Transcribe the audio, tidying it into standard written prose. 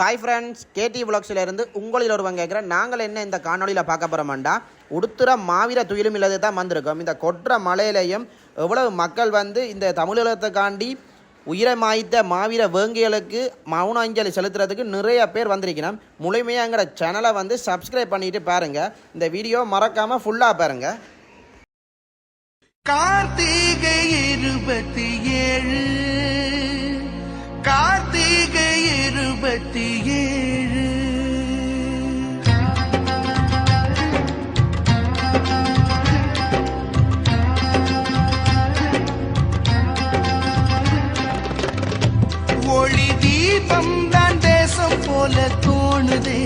Hi friends, கேடி விளாக்ஸில் இருந்து உங்களில் ஒருவங்க கேட்குறேன். நாங்கள் என்ன இந்த காணொலியில் பார்க்க போகிறோம்டா, உடுத்துற மாவீர துயிலும் இல்லாத தான் வந்திருக்கோம். இந்த கொற்ற மலையிலையும் எவ்வளவு மக்கள் இந்த தமிழகத்துக்காண்டி உயிரை மாய்த்த மாவீர வேங்கிகளுக்கு மௌன அஞ்சலி செலுத்துறதுக்கு நிறைய பேர் வந்திருக்கணும். முழுமையாக எங்களோட சேனலை சப்ஸ்கிரைப் பண்ணிட்டு பாருங்கள். இந்த வீடியோ மறக்காமல் ஃபுல்லாக பாருங்கள். கார்த்திகை 27 கார்த்திகை 27 ஒளி தீபம் தான் தேசம் போல தோணுதே.